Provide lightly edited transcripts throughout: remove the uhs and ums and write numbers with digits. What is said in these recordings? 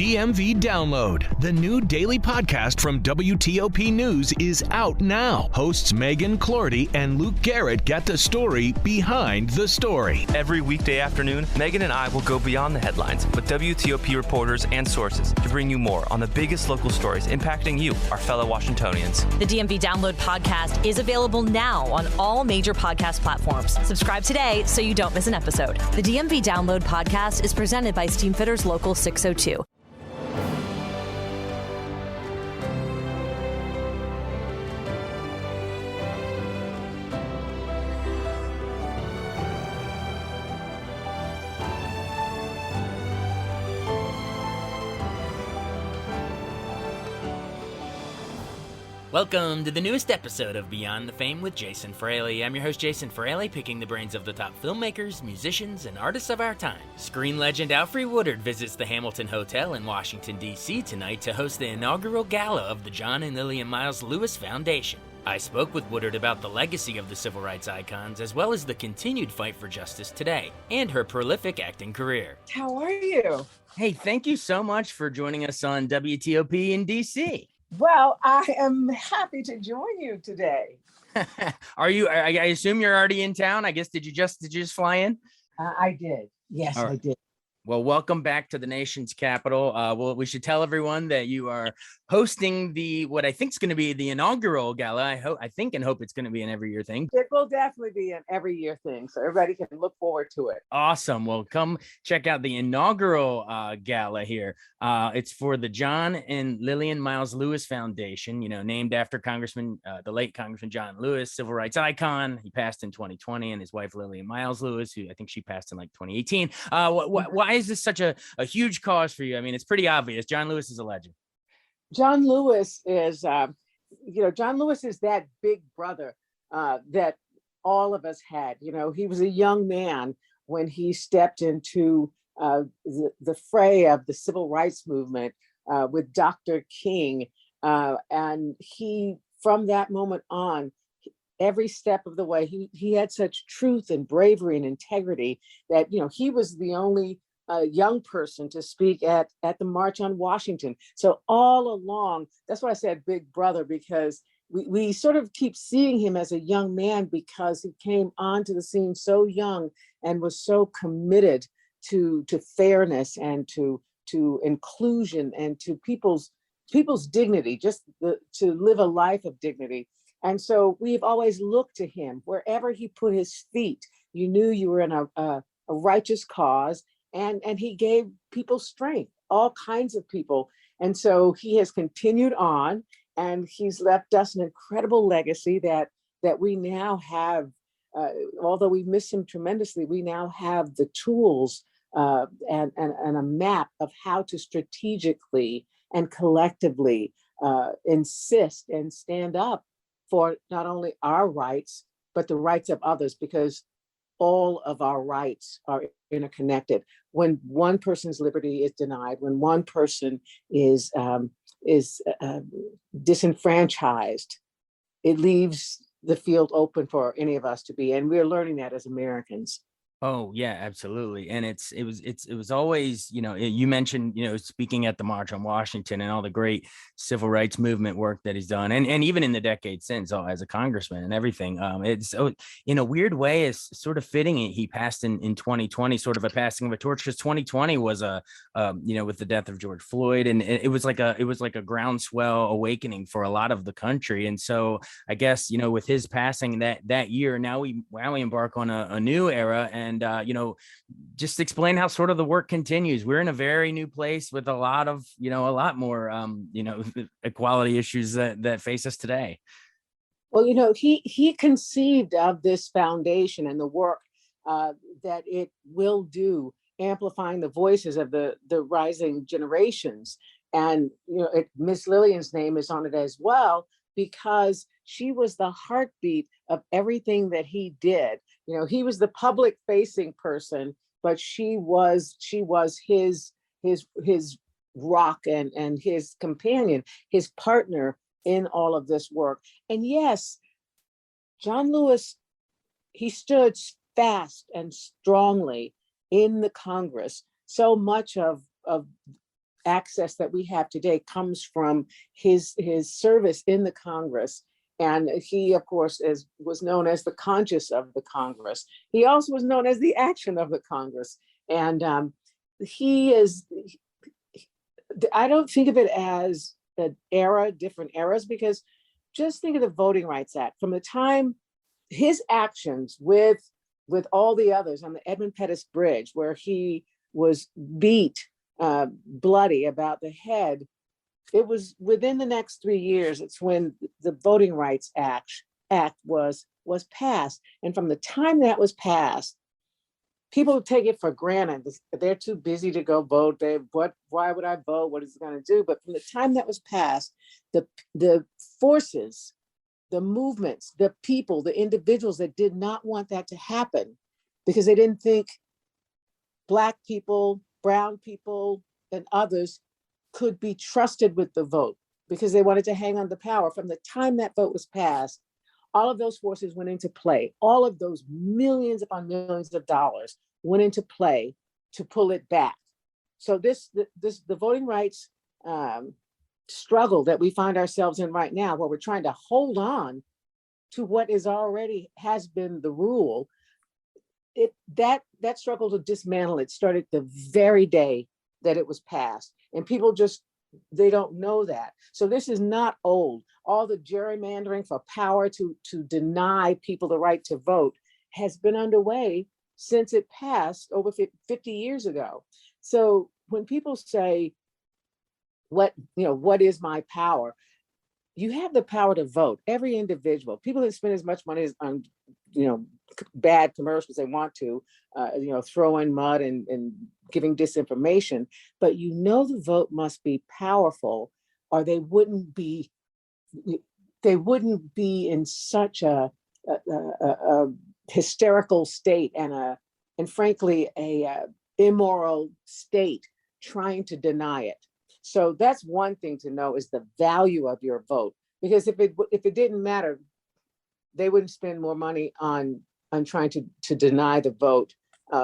DMV Download, the new daily podcast from WTOP News, is out now. Hosts Megan Clorty and Luke Garrett get the story behind the story. Every weekday afternoon, Megan and I will go beyond the headlines with WTOP reporters and sources to bring you more on the biggest local stories impacting you, our fellow Washingtonians. The DMV Download podcast is available now on all major podcast platforms. Subscribe today so you don't miss an episode. The DMV Download podcast is presented by Steamfitters Local 602. Welcome to the newest episode of Beyond the Fame with Jason Fraley. I'm your host, Jason Fraley, picking the brains of the top filmmakers, musicians, and artists of our time. Screen legend Alfre Woodard visits the Hamilton Hotel in Washington, D.C. tonight to host the inaugural gala of the John and Lilian Miles Lewis Foundation. I spoke with Woodard about the legacy of the civil rights icons, as well as the continued fight for justice today, and her prolific acting career. How are you? Hey, thank you so much for joining us on WTOP in D.C. Well, I am happy to join you today. Are you? I assume you're already in town. I guess did you just fly in? I did. Yes, All right. I did. Well, welcome back to the nation's capital. Well, we should tell everyone that you are hosting what I think is going to be the inaugural gala. I think and hope it's going to be an every year thing. It will definitely be an every year thing, so everybody can look forward to it. Awesome. Well, come check out the inaugural gala here. It's for the John and Lilian Miles Lewis Foundation, named after the late Congressman John Lewis, civil rights icon. He passed in 2020, and his wife, Lilian Miles Lewis, who I think she passed in 2018. Why is this such a huge cause for you? I mean, it's pretty obvious. John Lewis is a legend. John Lewis is, John Lewis is that big brother that all of us had. He was a young man when he stepped into the fray of the civil rights movement with Dr. King. And he, from that moment on, every step of the way, he had such truth and bravery and integrity that, he was the only young person to speak at the March on Washington. So all along, that's why I said big brother, because we sort of keep seeing him as a young man because he came onto the scene so young and was so committed to fairness and to inclusion and to people's dignity, just to live a life of dignity. And so we've always looked to him. Wherever he put his feet, you knew you were in a righteous cause. And he gave people strength, all kinds of people. And so he has continued on, and he's left us an incredible legacy that we now have, although we miss him tremendously, we now have the tools and a map of how to strategically and collectively insist and stand up for not only our rights, but the rights of others, because all of our rights are interconnected. When one person's liberty is denied, when one person is disenfranchised, it leaves the field open for any of us to be. And we're learning that as Americans. Oh yeah, absolutely. And it was always, you mentioned, speaking at the March on Washington and all the great civil rights movement work that he's done. And even in the decades since, as a congressman and everything, it's in a weird way, it's sort of fitting. He passed in 2020, sort of a passing of a torch, because 2020 was with the death of George Floyd. And it was like a groundswell awakening for a lot of the country. And so I guess, with his passing that year, now we embark on a new era. And just explain how sort of the work continues. We're in a very new place with a lot more equality issues that face us today. Well, he conceived of this foundation and the work that it will do, amplifying the voices of the rising generations. And Miss Lillian's name is on it as well, because she was the heartbeat of everything that he did. He was the public facing person, but she was his rock and his companion, his partner in all of this work. And yes, John Lewis, he stood fast and strongly in the Congress. So much of access that we have today comes from his service in the Congress. And he, of course, was known as the conscience of the Congress. He also was known as the action of the Congress. And he is, I don't think of it as an era, different eras, because just think of the Voting Rights Act. From the time his actions with all the others on the Edmund Pettus Bridge, where he was beat bloody about the head, it was within the next 3 years, it's when the Voting Rights Act was passed. And from the time that was passed, people take it for granted. They're too busy to go vote. Why would I vote? What is it going to do? But from the time that was passed, the forces, the movements, the people, the individuals that did not want that to happen, because they didn't think Black people, brown people, and others could be trusted with the vote, because they wanted to hang on to power. From the time that vote was passed, all of those forces went into play. All of those millions upon millions of dollars went into play to pull it back. So the voting rights struggle that we find ourselves in right now, where we're trying to hold on to what is already has been the rule, that struggle to dismantle it started the very day that it was passed. And people they don't know that. So this is not old. All the gerrymandering for power to deny people the right to vote has been underway since it passed over 50 years ago. So when people say, what is my power? You have the power to vote. Every individual, people that spend as much money on, bad commercials they want to, throwing mud and giving disinformation, but the vote must be powerful, or they wouldn't be in such a hysterical state and frankly a immoral state trying to deny it. So that's one thing to know, is the value of your vote, because if it didn't matter, they wouldn't spend more money on trying to deny the vote.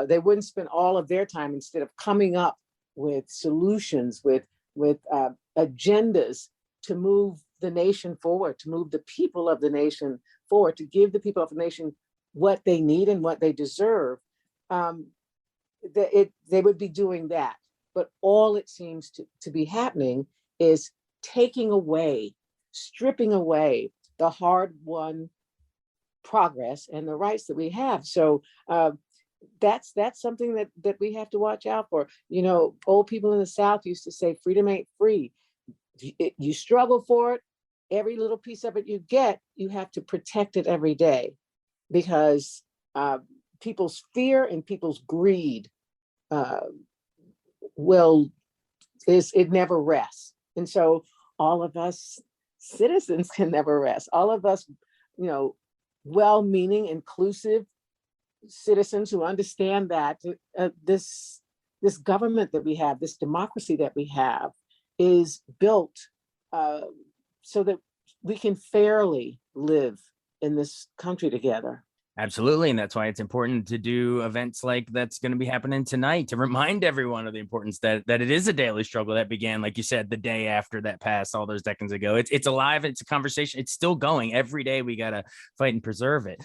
They wouldn't spend all of their time, instead of coming up with solutions, with agendas to move the nation forward, to move the people of the nation forward, to give the people of the nation what they need and what they deserve. They would be doing that. But all it seems to be happening is stripping away the hard-won progress and the rights that we have. So that's something that we have to watch out for. Old people in the South used to say, freedom ain't free. You struggle for it. Every little piece of it you get, you have to protect it every day, because people's fear and people's greed it never rests. And so all of us citizens can never rest. All of us, well-meaning, inclusive citizens who understand that this government that we have, this democracy that we have, is built so that we can fairly live in this country together. Absolutely. And that's why it's important to do events like that's going to be happening tonight, to remind everyone of the importance that it is a daily struggle that began, like you said, the day after that passed all those decades ago. It's alive. It's a conversation. It's still going every day. We got to fight and preserve it.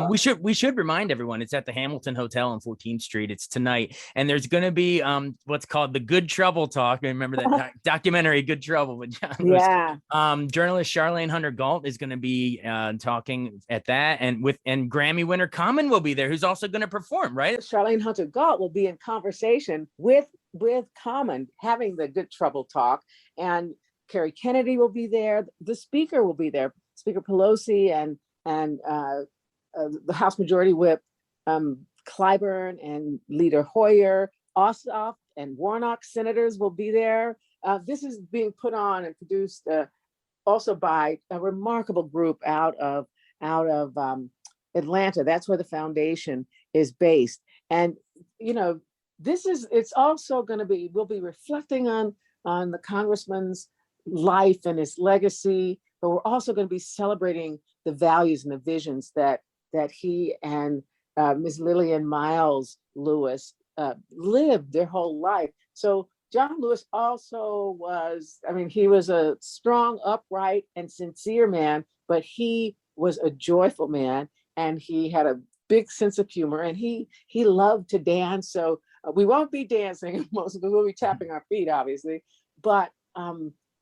We should remind everyone it's at the Hamilton Hotel on 14th Street. It's tonight. And there's going to be what's called the Good Trouble Talk. Remember that documentary, Good Trouble with John Lewis. Yeah. Journalist Charlene Hunter-Galt is going to be talking at that, and Grammy winner Common will be there, who's also going to perform, right? Charlene Hunter-Galt will be in conversation with Common, having the Good Trouble Talk, and Kerry Kennedy will be there. The speaker will be there, Speaker Pelosi, and the House Majority Whip Clyburn and Leader Hoyer, Ossoff and Warnock senators will be there. This is being put on and produced also by a remarkable group out of Atlanta. That's where the foundation is based. And, it's also going to be, we'll be reflecting on the congressman's life and his legacy, but we're also going to be celebrating the values and the visions that he and Ms. Lilian Miles Lewis lived their whole life. So John Lewis also was, I mean, he was a strong, upright, and sincere man, but he was a joyful man, and he had a big sense of humor, and he loved to dance. So we won't be dancing, most of us will be tapping our feet, obviously, but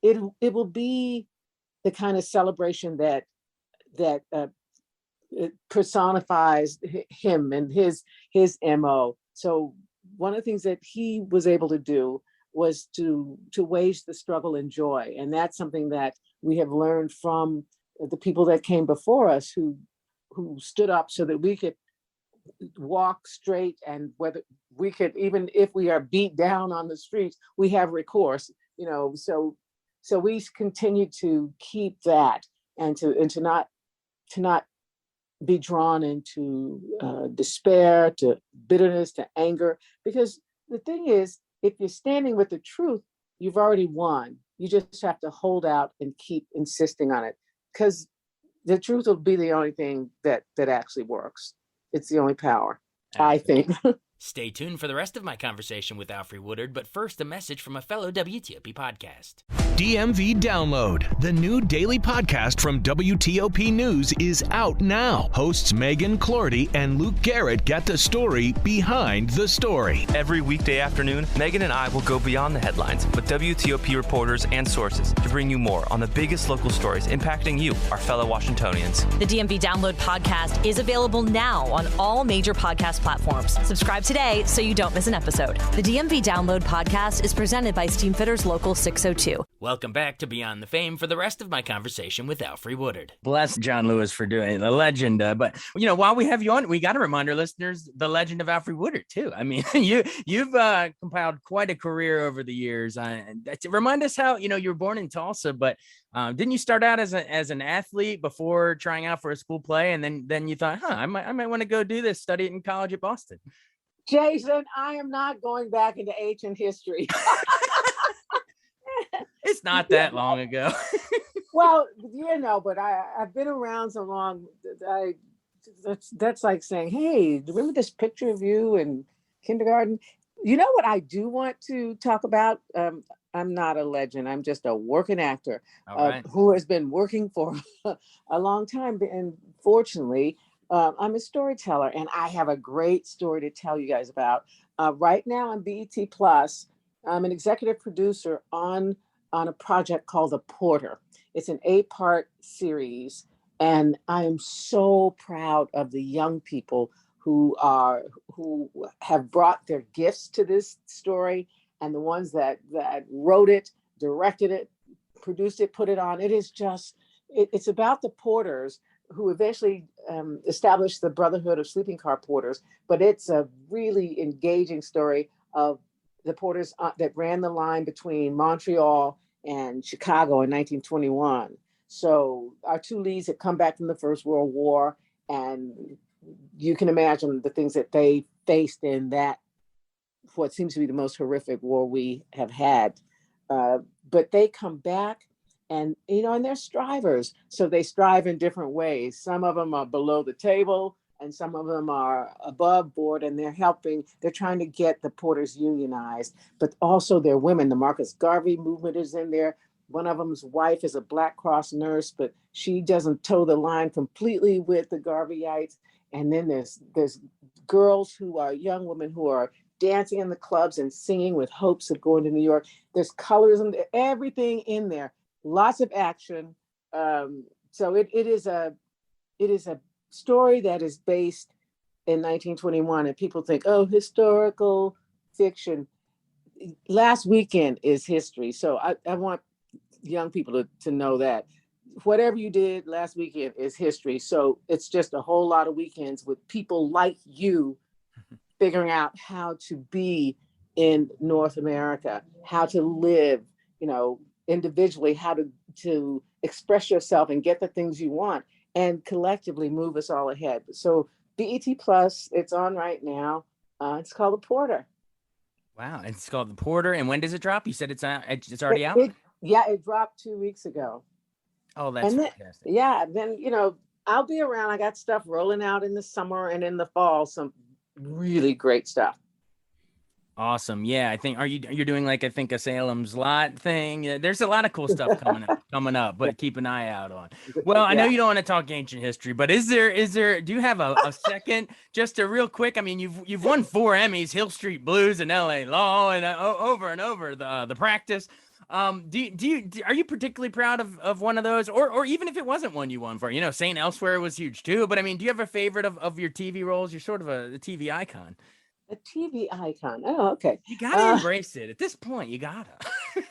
it will be the kind of celebration that it personifies him and his MO. So one of the things that he was able to do was to wage the struggle in joy. And that's something that we have learned from the people that came before us who stood up so that we could walk straight, and whether we could, even if we are beat down on the streets, we have recourse, so we continue to keep that, and to not be drawn into despair, to bitterness, to anger, because the thing is, if you're standing with the truth, you've already won. You just have to hold out and keep insisting on it, because the truth will be the only thing that actually works. It's the only power, I think. Stay tuned for the rest of my conversation with Alfre Woodard, but first, a message from a fellow WTOP podcast. DMV Download, the new daily podcast from WTOP News, is out now. Hosts Megan Clorty and Luke Garrett get the story behind the story. Every weekday afternoon, Megan and I will go beyond the headlines with WTOP reporters and sources to bring you more on the biggest local stories impacting you, our fellow Washingtonians. The DMV Download podcast is available now on all major podcast platforms. Subscribe today so you don't miss an episode. The DMV Download podcast is presented by Steamfitters Local 602. Welcome back to Beyond the Fame for the rest of my conversation with Alfre Woodard. Bless John Lewis for doing it, the legend. But while we have you on, we got to remind our listeners the legend of Alfre Woodard too. I mean, you've compiled quite a career over the years. Remind us how you were born in Tulsa, but didn't you start out as an athlete before trying out for a school play, and then you thought, I might want to go do this, study it in college at Boston? Jason, I am not going back into ancient history. It's not that long ago. Well, but I've been around so long. That's like saying, hey, remember this picture of you in kindergarten? You know what I do want to talk about? I'm not a legend. I'm just a working actor who has been working for a long time. And fortunately, I'm a storyteller, and I have a great story to tell you guys about. Right now on BET Plus, I'm an executive producer on a project called The Porter. It's an 8-part series, and I am so proud of the young people who have brought their gifts to this story, and the ones that wrote it, directed it, produced it, put it on. It is just, it's about the Porters who eventually established the Brotherhood of Sleeping Car Porters, but it's a really engaging story of the Porters that ran the line between Montreal and Chicago in 1921. So our two leads had come back from the First World War, and you can imagine the things that they faced in that, what seems to be the most horrific war we have had. But they come back, and they're strivers. So they strive in different ways. Some of them are below the table, and some of them are above board, and they're trying to get the Porters unionized, but also they're women. The Marcus Garvey movement is in there. One of them's wife is a Black Cross nurse, but she doesn't toe the line completely with the Garveyites. And then there's girls who are young women who are dancing in the clubs and singing with hopes of going to New York. There's colorism, everything in there, lots of action. So it is a story that is based in 1921, and people think, oh, historical fiction. Last weekend is history. So I want young people to know that whatever you did last weekend is history. So it's just a whole lot of weekends with people like you figuring out how to be in North America, how to live, individually, how to express yourself and get the things you want, and collectively move us all ahead. So BET Plus, it's on right now. It's called The Porter. Wow, it's called The Porter. And when does it drop? You said it's already out? It dropped 2 weeks ago. Oh, that's fantastic. Then, I'll be around. I got stuff rolling out in the summer and in the fall, some really great stuff. Awesome. Yeah, I think you're doing like I think a Salem's Lot thing. Yeah, there's a lot of cool stuff coming up, but keep an eye out on. Well, I know Yeah. you don't want to talk ancient history, but is there do you have a second just a real quick? I mean, you've won 4 Emmys, Hill Street Blues and LA Law and over and over the practice. Are you particularly proud of one of those, or even if it wasn't one you won for? Saint Elsewhere was huge too, but I mean, do you have a favorite of your TV roles? You're sort of a TV icon. A TV icon. Oh, okay. You gotta Uh, embrace it. At this point, you gotta. A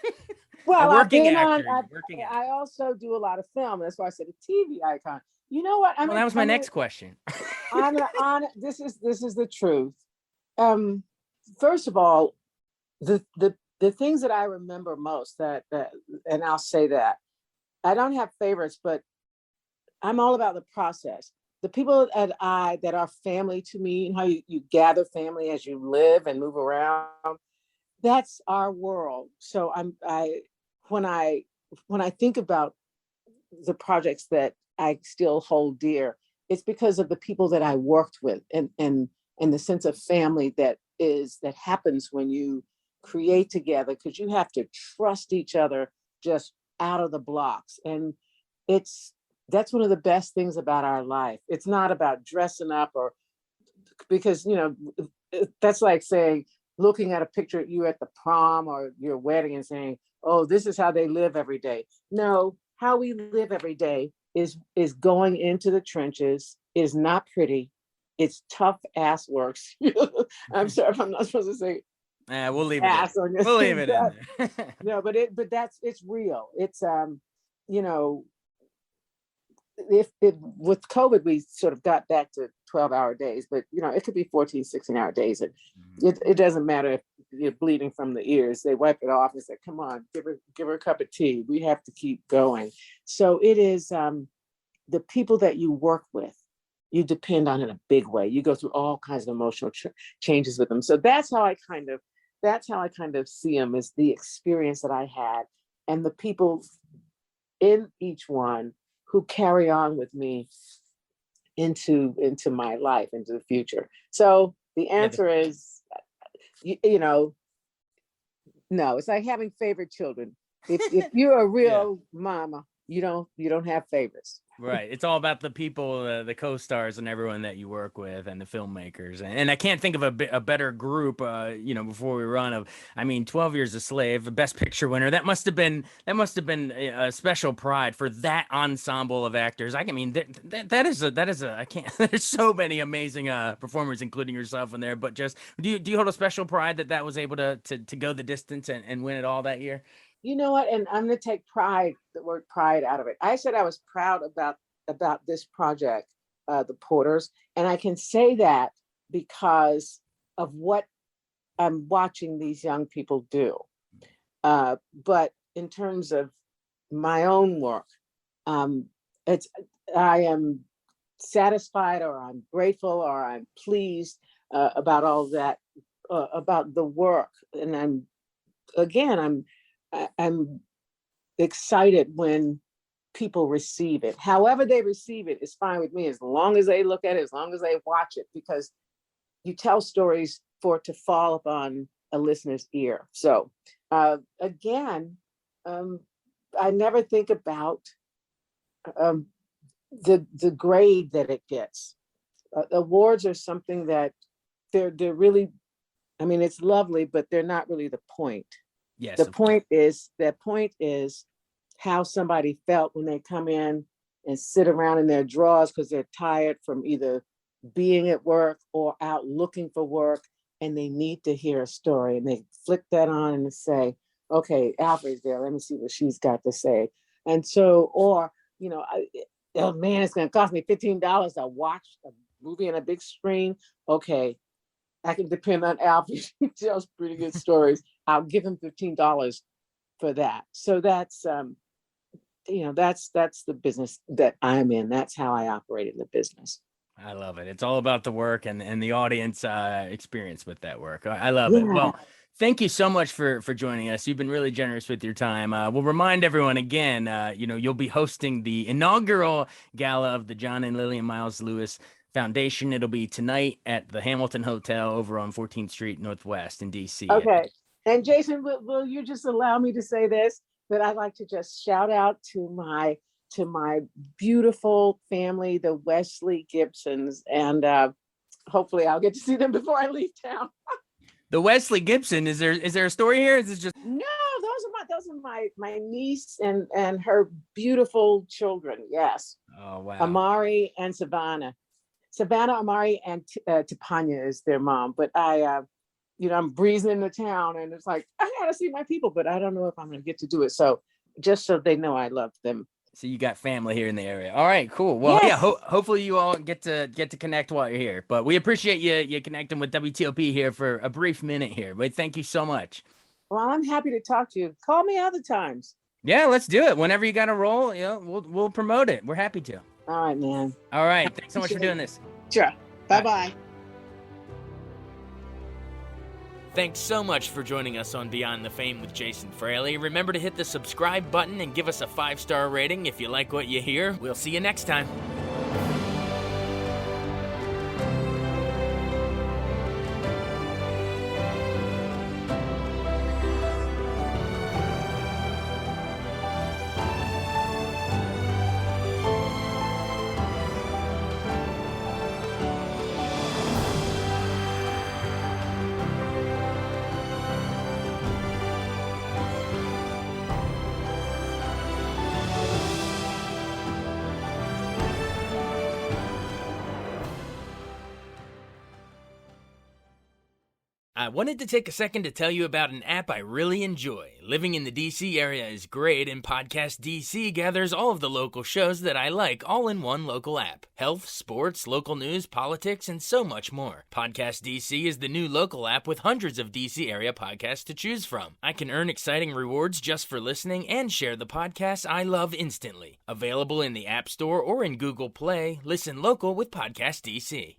well, I've working been on. actor. Working actor. I also do a lot of film. That's why I said a TV icon. You know what? Well, that was my next question. This is the truth. Um, First of all, the things that I remember most and I'll say that I don't have favorites, but I'm all about the process. The people that are family to me, and how you gather family as you live and move around. That's our world. So when I when I think about the projects that I still hold dear, it's because of the people that I worked with, and the sense of family that happens when you create together, because you have to trust each other just out of the blocks. And it's that's one of the best things about our life. It's not about dressing up, or because that's like saying, looking at a picture of you at the prom or your wedding and saying, oh, this is how they live every day. No, how we live every day is going into the trenches, is not pretty. It's tough ass works. I'm sorry if I'm not supposed to say We'll leave it ass in. on your We'll leave it in there. no, but it's real. It's you know, if it with COVID, we sort of got back to 12-hour days, but it could be 14, 16-hour days. And it doesn't matter if you're bleeding from the ears. They wipe it off and say, come on, give her a cup of tea. We have to keep going. So it is the people that you work with, you depend on in a big way. You go through all kinds of emotional changes with them. So that's how I kind of see them, as the experience that I had, and the people in each one who carry on with me into my life, into the future. So the answer is, no. It's like having favorite children. If you're a real mama, you don't have favorites. Right. It's all about the people, the co-stars and everyone that you work with, and the filmmakers. And I can't think of a better group, before we run of, 12 Years a Slave, Best Picture winner. That must have been a special pride for that ensemble of actors. That is I can't, there's so many amazing performers, including yourself in there, but just, do you hold a special pride that was able to go the distance and win it all that year? You know what? And I'm going to take the word pride out of it. I said I was proud about this project, The Porters. And I can say that because of what I'm watching these young people do. But in terms of my own work, I am satisfied, or I'm grateful, or I'm pleased about all that, about the work. And I'm excited when people receive it. However they receive it is fine with me, as long as they look at it, as long as they watch it, because you tell stories for it to fall upon a listener's ear. So again, I never think about the grade that it gets. Awards are something that they're really, it's lovely, but they're not really the point. Yes. The point is how somebody felt when they come in and sit around in their drawers because they're tired from either being at work or out looking for work, and they need to hear a story, and they flick that on and say, okay, Alfre's there, let me see what she's got to say. And so, or, oh man, it's going to cost me $15 to watch a movie on a big screen. Okay, I can depend on Alfre. He tells pretty good stories. I'll give him $15 for that. So that's, that's the business that I'm in. That's how I operate in the business. I love it. It's all about the work and the audience experience with that work. I love it. Well, thank you so much for joining us. You've been really generous with your time. We'll remind everyone again, you'll be hosting the inaugural gala of the John and Lilian Miles Lewis Foundation. It'll be tonight at the Hamilton Hotel over on 14th Street Northwest in DC. Okay. And Jason, will you just allow me to say this? That I'd like to just shout out to my beautiful family, the Wesley Gibsons, and hopefully I'll get to see them before I leave town. The Wesley Gibson, is there a story here? Is it just No, those are my niece and her beautiful children. Yes. Oh wow. Amari and Savannah, Amari, and Topanya is their mom. But I'm breezing into town, and it's like I gotta see my people, but I don't know if I'm gonna get to do it. So just so they know I love them. So you got family here in the area. All right, cool. Well, Yes. yeah, hopefully you all get to connect while you're here. But we appreciate you connecting with WTOP here for a brief minute here. But thank you so much. Well, I'm happy to talk to you. Call me other times. Yeah, let's do it. Whenever you got a role, we'll promote it. We're happy to. All right, man. All right. Thanks so much for doing this. Sure. Bye-bye. Thanks so much for joining us on Beyond the Fame with Jason Fraley. Remember to hit the subscribe button and give us a 5-star rating if you like what you hear. We'll see you next time. I wanted to take a second to tell you about an app I really enjoy. Living in the DC area is great, and Podcast DC gathers all of the local shows that I like all in one local app. Health, sports, local news, politics, and so much more. Podcast DC is the new local app with hundreds of DC area podcasts to choose from. I can earn exciting rewards just for listening and share the podcasts I love instantly. Available in the App Store or in Google Play, listen local with Podcast DC.